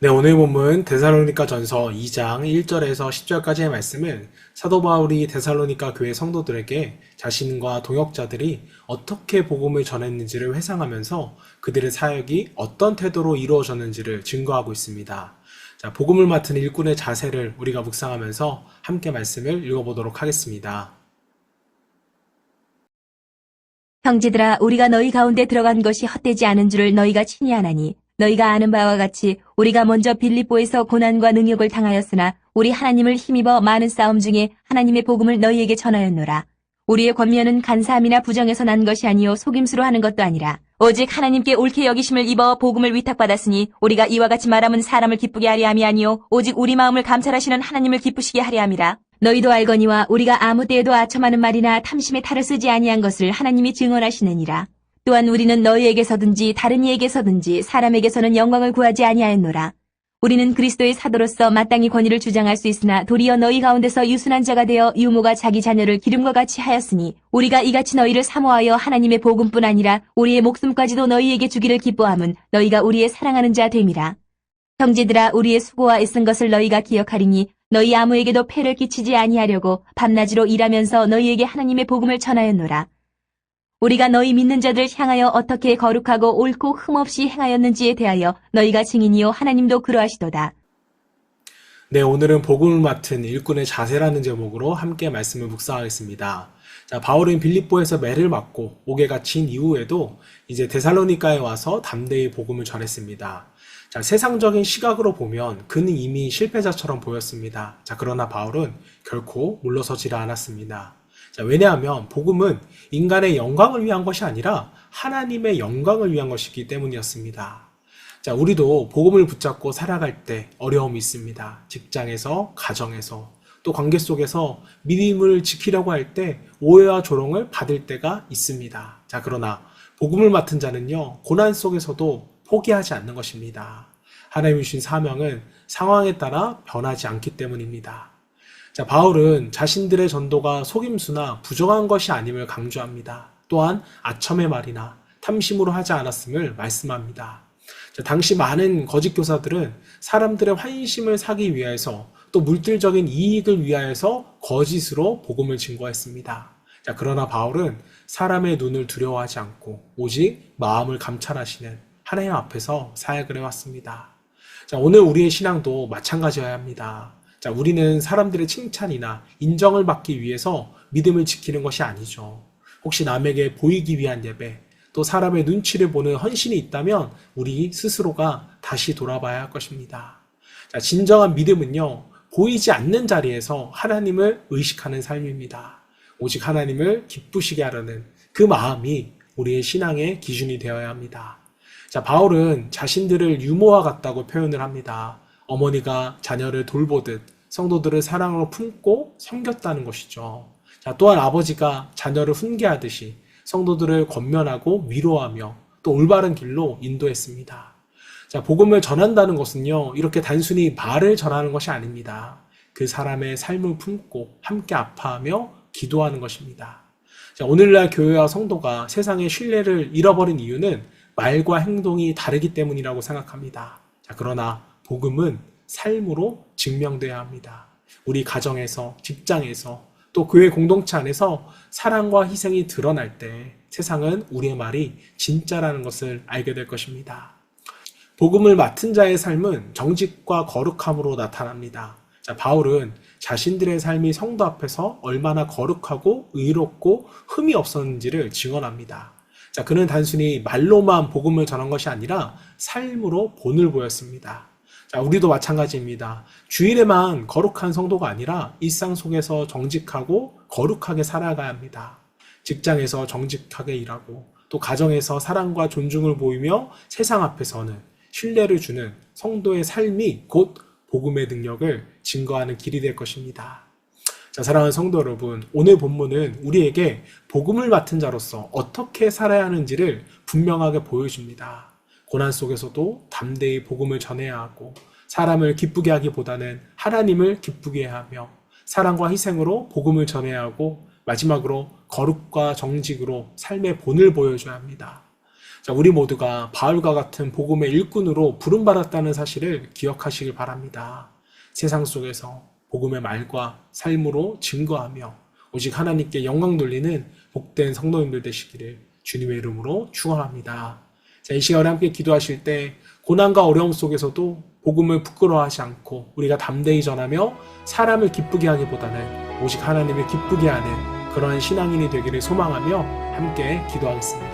네, 오늘 본문 데살로니가 전서 2장 1절에서 10절까지의 말씀은 사도 바울이 데살로니가 교회 성도들에게 자신과 동역자들이 어떻게 복음을 전했는지를 회상하면서 그들의 사역이 어떤 태도로 이루어졌는지를 증거하고 있습니다. 자, 복음을 맡은 일꾼의 자세를 우리가 묵상하면서 함께 말씀을 읽어보도록 하겠습니다. 형제들아, 우리가 너희 가운데 들어간 것이 헛되지 않은 줄을 너희가 친히 아나니 너희가 아는 바와 같이 우리가 먼저 빌립보에서 고난과 능욕을 당하였으나 우리 하나님을 힘입어 많은 싸움 중에 하나님의 복음을 너희에게 전하였노라. 우리의 권면은 간사함이나 부정에서 난 것이 아니요 속임수로 하는 것도 아니라 오직 하나님께 옳게 여기심을 입어 복음을 위탁받았으니 우리가 이와 같이 말함은 사람을 기쁘게 하려 함이 아니요 오직 우리 마음을 감찰하시는 하나님을 기쁘시게 하려 함이라. 너희도 알거니와 우리가 아무 때에도 아첨하는 말이나 탐심에 탈을 쓰지 아니한 것을 하나님이 증언하시느니라. 또한 우리는 너희에게서든지 다른 이에게서든지 사람에게서는 영광을 구하지 아니하였노라. 우리는 그리스도의 사도로서 마땅히 권위를 주장할 수 있으나 도리어 너희 가운데서 유순한 자가 되어 유모가 자기 자녀를 기름과 같이 하였으니 우리가 이같이 너희를 사모하여 하나님의 복음뿐 아니라 우리의 목숨까지도 너희에게 주기를 기뻐함은 너희가 우리의 사랑하는 자 됨이라. 형제들아, 우리의 수고와 애쓴 것을 너희가 기억하리니 너희 아무에게도 폐를 끼치지 아니하려고 밤낮으로 일하면서 너희에게 하나님의 복음을 전하였노라. 우리가 너희 믿는 자들 향하여 어떻게 거룩하고 옳고 흠없이 행하였는지에 대하여 너희가 증인이요 하나님도 그러하시도다. 네, 오늘은 복음을 맡은 일꾼의 자세라는 제목으로 함께 말씀을 묵상하겠습니다. 자, 바울은 빌립보에서 매를 맞고 옥에 갇힌 이후에도 이제 데살로니가에 와서 담대히 복음을 전했습니다. 자, 세상적인 시각으로 보면 그는 이미 실패자처럼 보였습니다. 자, 그러나 바울은 결코 물러서지를 않았습니다. 자, 왜냐하면 복음은 인간의 영광을 위한 것이 아니라 하나님의 영광을 위한 것이기 때문이었습니다. 자, 우리도 복음을 붙잡고 살아갈 때 어려움이 있습니다. 직장에서, 가정에서, 또 관계 속에서 믿음을 지키려고 할 때 오해와 조롱을 받을 때가 있습니다. 자, 그러나 복음을 맡은 자는요, 고난 속에서도 포기하지 않는 것입니다. 하나님이 주신 사명은 상황에 따라 변하지 않기 때문입니다. 자, 바울은 자신들의 전도가 속임수나 부정한 것이 아님을 강조합니다. 또한 아첨의 말이나 탐심으로 하지 않았음을 말씀합니다. 자, 당시 많은 거짓 교사들은 사람들의 환심을 사기 위해서 또 물질적인 이익을 위하여서 거짓으로 복음을 증거했습니다. 자, 그러나 바울은 사람의 눈을 두려워하지 않고 오직 마음을 감찰하시는 하나님 앞에서 사역을 해왔습니다. 자, 오늘 우리의 신앙도 마찬가지여야 합니다. 자, 우리는 사람들의 칭찬이나 인정을 받기 위해서 믿음을 지키는 것이 아니죠. 혹시 남에게 보이기 위한 예배, 또 사람의 눈치를 보는 헌신이 있다면 우리 스스로가 다시 돌아봐야 할 것입니다. 자, 진정한 믿음은요, 보이지 않는 자리에서 하나님을 의식하는 삶입니다. 오직 하나님을 기쁘시게 하려는 그 마음이 우리의 신앙의 기준이 되어야 합니다. 자, 바울은 자신들을 유모와 같다고 표현을 합니다. 어머니가 자녀를 돌보듯 성도들을 사랑으로 품고 섬겼다는 것이죠. 자, 또한 아버지가 자녀를 훈계하듯이 성도들을 권면하고 위로하며 또 올바른 길로 인도했습니다. 자, 복음을 전한다는 것은요, 이렇게 단순히 말을 전하는 것이 아닙니다. 그 사람의 삶을 품고 함께 아파하며 기도하는 것입니다. 자, 오늘날 교회와 성도가 세상의 신뢰를 잃어버린 이유는 말과 행동이 다르기 때문이라고 생각합니다. 자, 그러나 복음은 삶으로 증명돼야 합니다. 우리 가정에서, 직장에서, 또 교회 공동체 안에서 사랑과 희생이 드러날 때 세상은 우리의 말이 진짜라는 것을 알게 될 것입니다. 복음을 맡은 자의 삶은 정직과 거룩함으로 나타납니다. 자, 바울은 자신들의 삶이 성도 앞에서 얼마나 거룩하고 의롭고 흠이 없었는지를 증언합니다. 자, 그는 단순히 말로만 복음을 전한 것이 아니라 삶으로 본을 보였습니다. 자, 우리도 마찬가지입니다. 주일에만 거룩한 성도가 아니라 일상 속에서 정직하고 거룩하게 살아가야 합니다. 직장에서 정직하게 일하고 또 가정에서 사랑과 존중을 보이며 세상 앞에서는 신뢰를 주는 성도의 삶이 곧 복음의 능력을 증거하는 길이 될 것입니다. 자, 사랑하는 성도 여러분, 오늘 본문은 우리에게 복음을 맡은 자로서 어떻게 살아야 하는지를 분명하게 보여줍니다. 고난 속에서도 담대히 복음을 전해야 하고 사람을 기쁘게 하기보다는 하나님을 기쁘게 하며 사랑과 희생으로 복음을 전해야 하고 마지막으로 거룩과 정직으로 삶의 본을 보여줘야 합니다. 자, 우리 모두가 바울과 같은 복음의 일꾼으로 부름받았다는 사실을 기억하시길 바랍니다. 세상 속에서 복음의 말과 삶으로 증거하며 오직 하나님께 영광 돌리는 복된 성도님들 되시기를 주님의 이름으로 축원합니다. 자, 이 시간에 함께 기도하실 때 고난과 어려움 속에서도 복음을 부끄러워하지 않고 우리가 담대히 전하며 사람을 기쁘게 하기보다는 오직 하나님을 기쁘게 하는 그러한 신앙인이 되기를 소망하며 함께 기도하겠습니다.